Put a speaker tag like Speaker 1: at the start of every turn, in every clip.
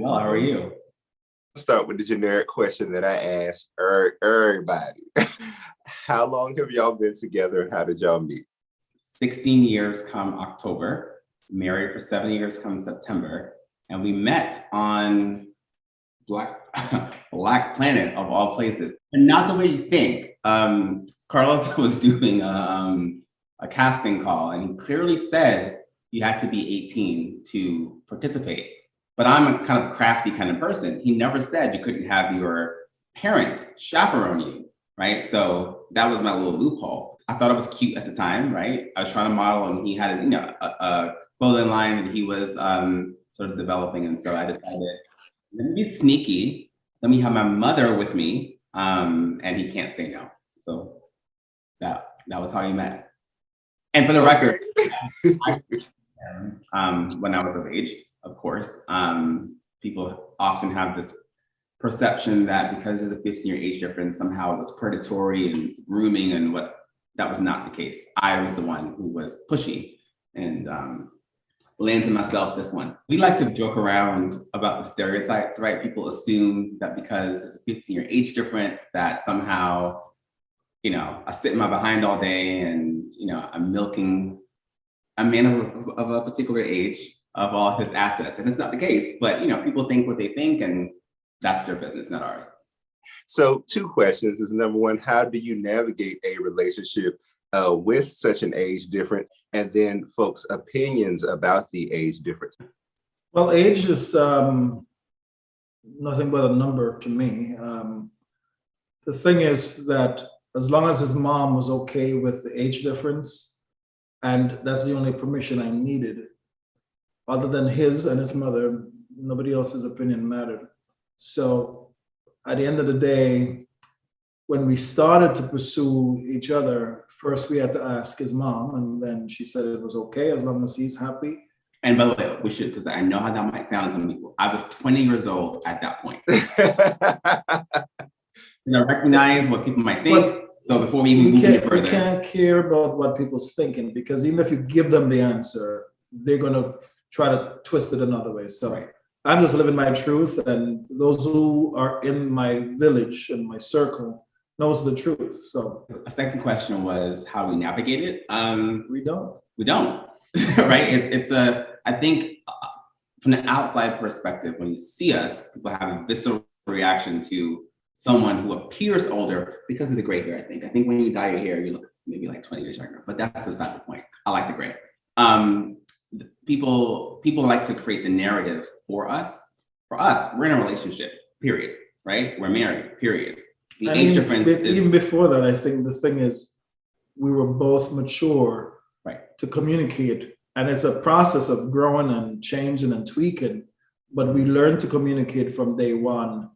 Speaker 1: well. How are you?
Speaker 2: Start with the generic question that I ask everybody. How long have y'all been together? How did y'all meet?
Speaker 1: 16 years come October, married for 7 years come September, and we met on Black Planet of all places. And not the way you think. Carlos was doing a casting call, and he clearly said you had to be 18 to participate. But I'm a kind of crafty kind of person. He never said you couldn't have your parent chaperone you, right? So that was my little loophole. I thought it was cute at the time, right? I was trying to model, and he had a clothing line that he was sort of developing. And so I decided, let me be sneaky. Let me have my mother with me, and he can't say no. So that was how he met. And for the record, when I was of age, of course, people often have this perception that because there's a 15-year age difference, somehow it was predatory and grooming, and that was not the case. I was the one who was pushy, and Lance and myself, this one. We like to joke around about the stereotypes, right? People assume that because there's a 15-year age difference, that somehow, I sit in my behind all day and, I'm milking a man of a particular age of all his assets. And it's not the case, but, people think what they think, and that's their business, not ours.
Speaker 2: So 2 questions is number one, how do you navigate a relationship with such an age difference? And then folks' opinions about the age difference.
Speaker 3: Well, age is nothing but a number to me. The thing is that as long as his mom was okay with the age difference, and that's the only permission I needed, other than his and his mother, nobody else's opinion mattered. So at the end of the day, when we started to pursue each other, first we had to ask his mom, and then she said it was okay as long as he's happy.
Speaker 1: And by the way, we should, because I know how that might sound to some people. I was 20 years old at that point. And I recognize what people might think. But so before we even move any further.
Speaker 3: We can't care about what people's thinking, because even if you give them the answer, they're going to try to twist it another way. So right. I'm just living my truth, and those who are in my village and my circle knows the truth. So
Speaker 1: a second question was how we navigate it.
Speaker 3: We don't,
Speaker 1: right? I think from the outside perspective, when you see us, people have a visceral reaction to someone who appears older because of the gray hair. I think when you dye your hair, you look maybe like 20 years younger, but that's beside the point. I like the gray. People like to create the narratives for us. For us, we're in a relationship, period, right? We're married, period. The age difference is...
Speaker 3: Even before that, I think the thing is, we were both mature,
Speaker 1: right,
Speaker 3: to communicate. And it's a process of growing and changing and tweaking, but we learned to communicate from day one,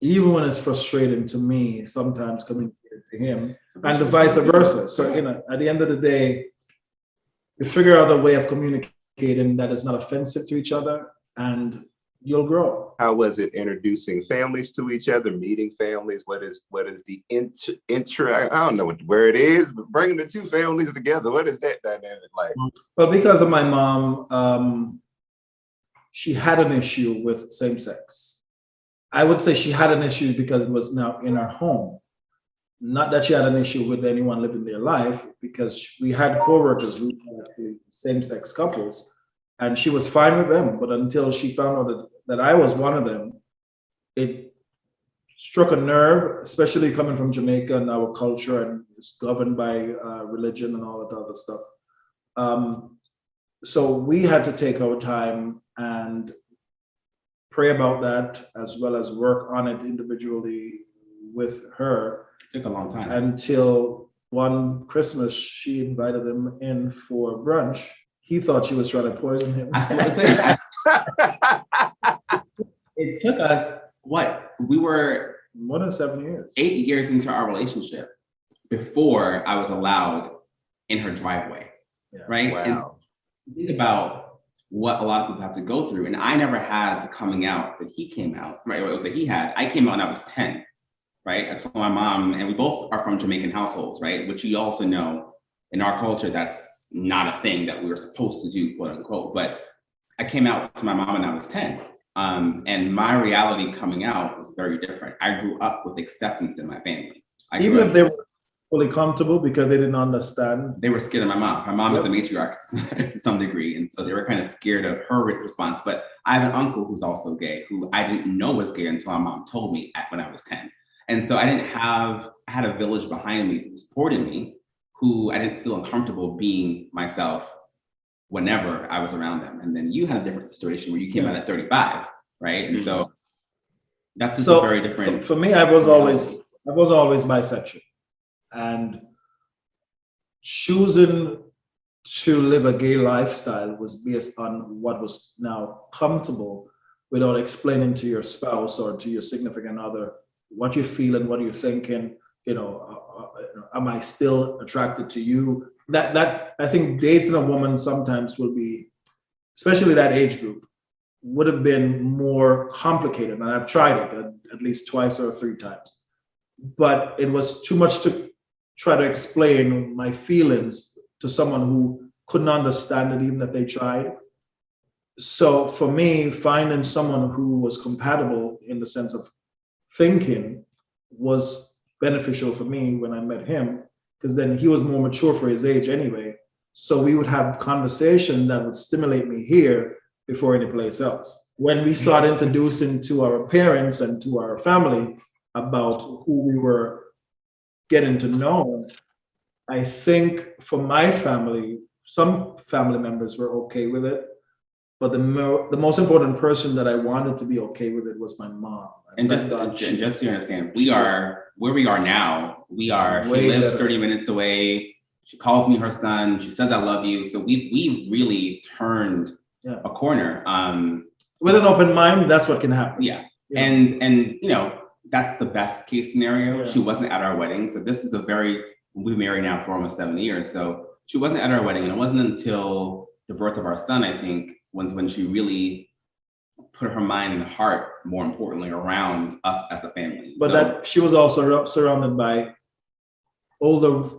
Speaker 3: even when it's frustrating to me, sometimes communicating to him, and the vice versa. So, at the end of the day, you figure out a way of communicating that is not offensive to each other, and you'll grow.
Speaker 2: How was it introducing families to each other, meeting families? What is the intro? I don't know what the word is, but bringing the 2 families together, what is that dynamic like?
Speaker 3: Well, because of my mom, she had an issue with same sex. I would say she had an issue because it was now in her home. Not that she had an issue with anyone living their life, because we had coworkers who were same-sex couples, and she was fine with them. But until she found out that I was one of them, it struck a nerve, especially coming from Jamaica and our culture, and it's governed by religion and all that other stuff. So we had to take our time and pray about that, as well as work on it individually with her.
Speaker 1: It took a long time.
Speaker 3: Until one Christmas, she invited him in for brunch. He thought she was trying to poison him.
Speaker 1: It took us, we were
Speaker 3: more than 7 years.
Speaker 1: 8 years into our relationship before I was allowed in her driveway, right?
Speaker 2: Wow.
Speaker 1: And so think about what a lot of people have to go through. And I never had the coming out that he came out, right? Or that he had. I came out when I was 10, right? I told my mom, and we both are from Jamaican households, right? Which you also know in our culture, that's not a thing that we were supposed to do, quote unquote. But I came out to my mom when I was 10. And my reality coming out was very different. I grew up with acceptance in my family.
Speaker 3: Even if they were fully comfortable because they didn't understand.
Speaker 1: They were scared of my mom. My mom is a matriarch to some degree. And so they were kind of scared of her response. But I have an uncle who's also gay, who I didn't know was gay until my mom told me when I was 10. And so I had a village behind me who supported me, who I didn't feel uncomfortable being myself whenever I was around them. And then you had a different situation where you came out at 35, right? And so that's just a very different.
Speaker 3: For me, I was always bisexual. And choosing to live a gay lifestyle was based on what was now comfortable, without explaining to your spouse or to your significant other what you're feeling, what you're thinking. Am I still attracted to you? That I think dating a woman sometimes will be, especially that age group, would have been more complicated. And I've tried it at least twice or 3 times, but it was too much to try to explain my feelings to someone who couldn't understand it, even if they tried. So for me, finding someone who was compatible in the sense of thinking was beneficial for me when I met him, because then he was more mature for his age anyway. So we would have conversation that would stimulate me here before any place else. When we started introducing to our parents and to our family about who we were getting to know, I think for my family, some family members were okay with it, but the most important person that I wanted to be okay with it was my mom.
Speaker 1: And just so you understand, we are where we are now. She lives 30 minutes away. She calls me her son. She says, I love you. So we've really turned a corner.
Speaker 3: With an open mind, that's what can happen.
Speaker 1: Yeah. And that's the best case scenario. Yeah. She wasn't at our wedding. So this is we've married now for almost 7 years. So she wasn't at our wedding. And it wasn't until the birth of our son, I think, was when she really put her mind and heart, more importantly, around us as a family.
Speaker 3: But that she was also surrounded by older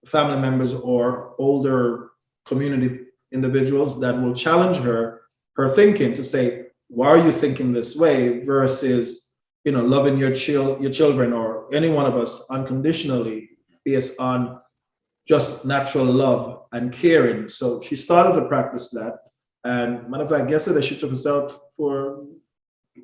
Speaker 3: family members or older community individuals that will challenge her thinking, to say, why are you thinking this way, versus loving your children or any one of us unconditionally based on just natural love and caring. So she started to practice that. And matter of fact, yesterday she took us out to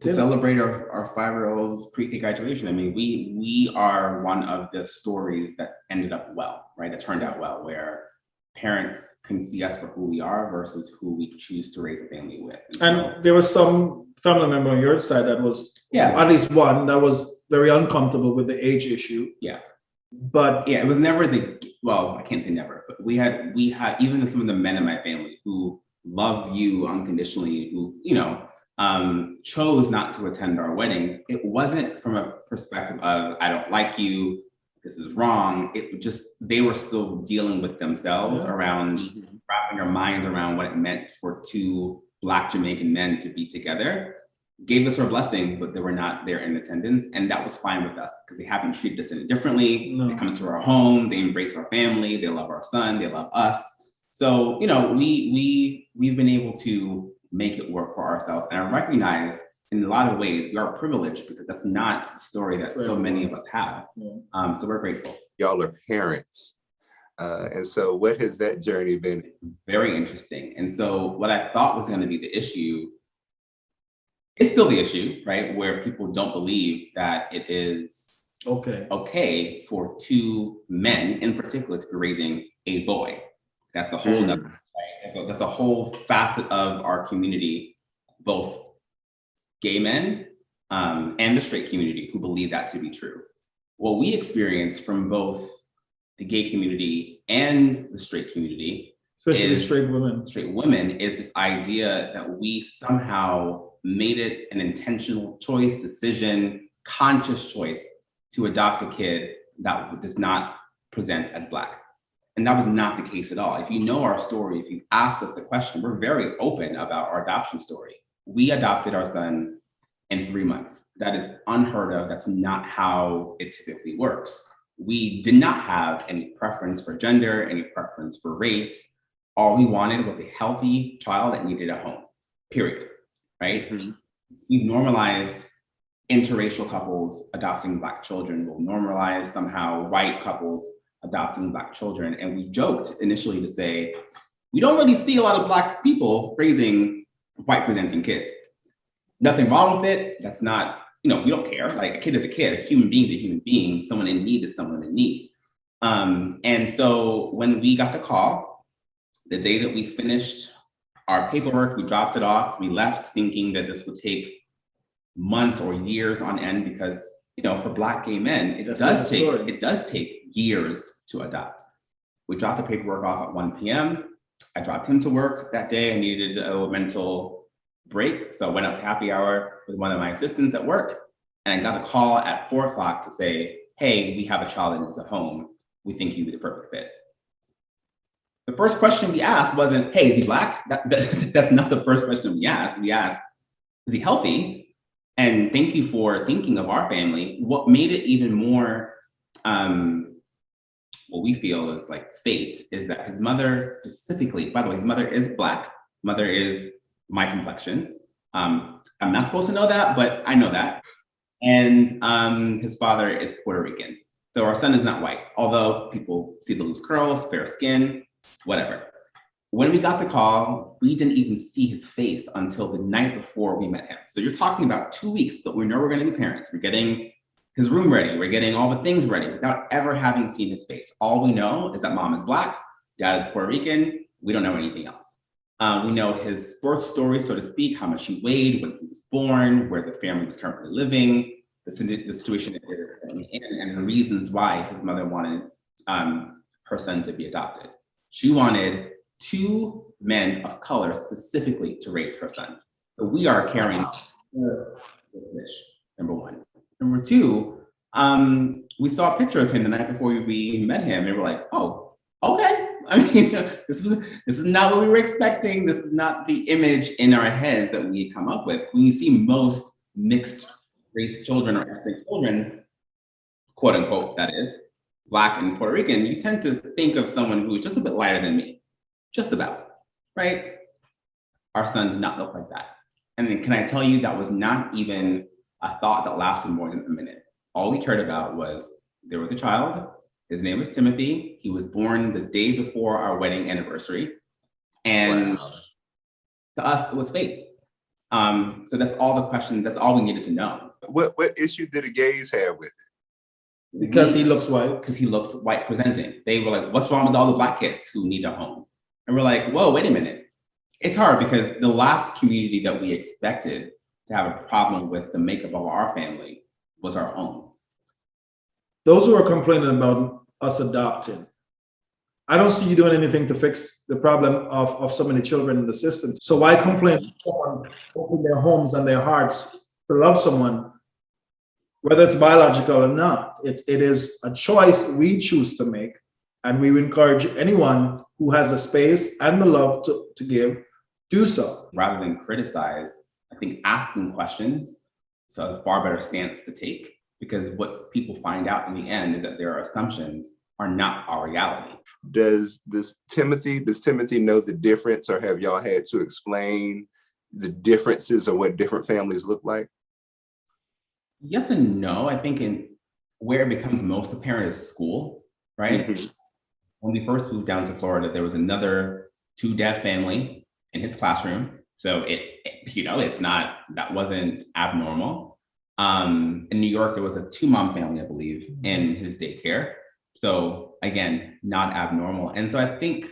Speaker 1: celebrate our 5-year-old's pre-K graduation. I mean, we are one of the stories that ended up well, right? It turned out well, where parents can see us for who we are versus who we choose to raise a family with.
Speaker 3: And there was some family member on your side that was, at least one, that was very uncomfortable with the age issue.
Speaker 1: Yeah.
Speaker 3: But
Speaker 1: it was never I can't say never, but we had even some of the men in my family who love you unconditionally, who, chose not to attend our wedding. It wasn't from a perspective of, I don't like you, this is wrong. It just, they were still dealing with themselves around wrapping their mind around what it meant for 2 Black Jamaican men to be together. Gave us our blessing, but they were not there in attendance. And that was fine with us, because they haven't treated us any differently. No. They come into our home, they embrace our family, they love our son, they love us. So, we've been able to make it work for ourselves. And I recognize in a lot of ways we are privileged, because that's not the story that so many of us have. Yeah. So we're grateful.
Speaker 2: Y'all are parents. And so what has that journey been?
Speaker 1: Very interesting. And so what I thought was going to be the issue, it's still the issue, right? Where people don't believe that it is okay for 2 men in particular to be raising a boy. That's a whole nother, right? That's a whole facet of our community, both gay men and the straight community, who believe that to be true. What we experience from both the gay community and the straight community,
Speaker 3: especially the straight women,
Speaker 1: is this idea that we somehow made it an intentional choice, decision, conscious choice to adopt a kid that does not present as Black. And that was not the case at all. If you know our story, if you asked us the question, we're very open about our adoption story. We adopted our son in 3 months. That is unheard of. That's not how it typically works. We did not have any preference for gender, any preference for race. All we wanted was a healthy child that needed a home, period. right? We've normalized interracial couples adopting Black children. We'll normalize somehow white couples adopting Black children. And we joked initially to say, we don't really see a lot of Black people raising white presenting kids. Nothing wrong with it. That's not, we don't care. Like, a kid is a kid, a human being is a human being. Someone in need is someone in need. And so when we got the call, the day that we finished our paperwork, we dropped it off, we left thinking that this would take months or years on end because, for Black gay men, it does take years to adopt. We dropped the paperwork off at 1 p.m. I dropped him to work that day. I needed a mental break. So I went out to happy hour with one of my assistants at work, and I got a call at 4 o'clock to say, hey, we have a child that needs a home. We think you'd be the perfect fit. The first question we asked wasn't, hey, is he Black? That's not the first question we asked. We asked, is he healthy? And thank you for thinking of our family. What made it even more, what we feel is like fate, is that his mother specifically, by the way, his mother is Black, mother is my complexion. I'm not supposed to know that, but I know that. And his father is Puerto Rican. So our son is not white, although people see the loose curls, fair skin, whatever. When we got the call, we didn't even see his face until the night before we met him. So you're talking about 2 weeks that we know we're going to be parents. We're getting his room ready. We're getting all the things ready without ever having seen his face. All we know is that mom is Black, dad is Puerto Rican. We don't know anything else. We know his birth story, so to speak, how much he weighed, when he was born, where the family was currently living, the situation that they're in, and the reasons why his mother wanted her son to be adopted. She wanted 2 men of color specifically to raise her son. So we are carrying the fish, number one. Number two, we saw a picture of him the night before we met him, and we're like, oh, okay. I mean, this is not what we were expecting. This is not the image in our head that we come up with. When you see most mixed race children or ethnic children, quote unquote, that is, Black and Puerto Rican, you tend to think of someone who is just a bit lighter than me, just about, right? Our son did not look like that. And then can I tell you, that was not even a thought that lasted more than a minute. All we cared about was there was a child. His name was Timothy. He was born the day before our wedding anniversary. And to us, it was fate. So that's all the question, that's all we needed to know.
Speaker 2: What issue did the gays have with it?
Speaker 3: Because he looks white.
Speaker 1: Because he looks white presenting. They were like, what's wrong with all the Black kids who need a home? And we're like, whoa, wait a minute. It's hard because the last community that we expected to have a problem with the makeup of our family was our own.
Speaker 3: Those who are complaining about us adopting, I don't see you doing anything to fix the problem of so many children in the system. So why complain if someone open their homes and their hearts to love someone, whether it's biological or not? It is a choice we choose to make, and we encourage anyone who has a space and the love to give, do so.
Speaker 1: Rather than criticize, I think asking questions is a far better stance to take, because what people find out in the end is that their assumptions are not our reality.
Speaker 2: Does Timothy know the difference, or have y'all had to explain the differences of what different families look like?
Speaker 1: Yes and no. I think where it becomes most apparent is school, right? Mm-hmm. When we first moved down to Florida, there was another 2-dad family in his classroom. So that wasn't abnormal. In New York, there was a 2-mom family, I believe, in his daycare. So again, not abnormal. And so I think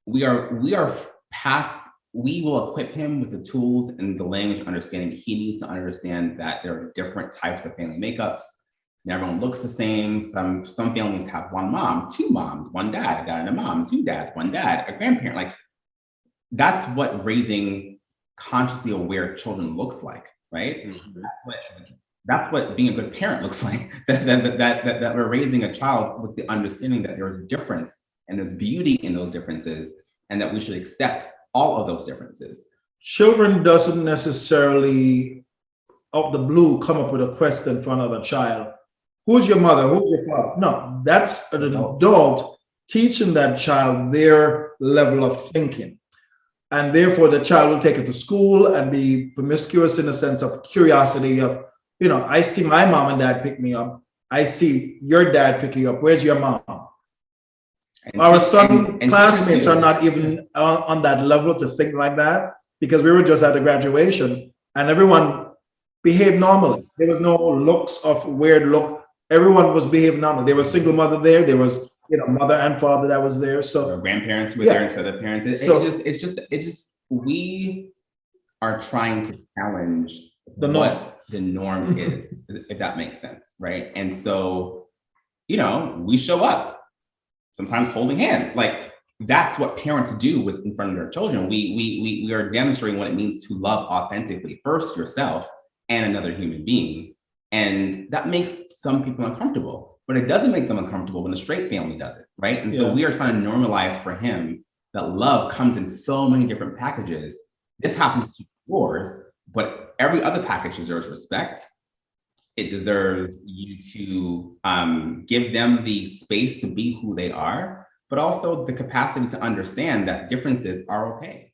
Speaker 1: we are past, we will equip him with the tools and the language understanding he needs to understand that there are different types of family makeups. And everyone looks the same. Some families have 1 mom, 2 moms, 1 dad, a dad and a mom, 2 dads, 1 dad, a grandparent. Like, that's what raising consciously aware children looks like, right? Mm-hmm. That's what being a good parent looks like. that we're raising a child with the understanding that there is difference and there's beauty in those differences, and that we should accept all of those differences. Children
Speaker 3: doesn't necessarily, out the blue, come up with a question for another child. Who's your mother? Who's your father? No, that's an adult teaching that child their level of thinking. And therefore the child will take it to school and be promiscuous in the sense of curiosity of, you know, I see my mom and dad pick me up. I see your dad pick you up. Where's your mom? Our son classmates are not even on that level to think like that, because we were just at the graduation and everyone behaved normally. There was no looks of weird look. Everyone was behaving normally. There was single mother there. There was, you know, mother and father that was there. So
Speaker 1: our grandparents were there instead of parents. It's just we are trying to challenge what the norm is, if that makes sense, right? And so, you know, we show up sometimes holding hands. Like, that's what parents do in front of their children. We are demonstrating what it means to love authentically, first yourself and another human being. And that makes some people uncomfortable, but it doesn't make them uncomfortable when a straight family does it, right? And so we are trying to normalize for him that love comes in so many different packages. This happens to yours, but every other package deserves respect. It deserves you to give them the space to be who they are, but also the capacity to understand that differences are okay.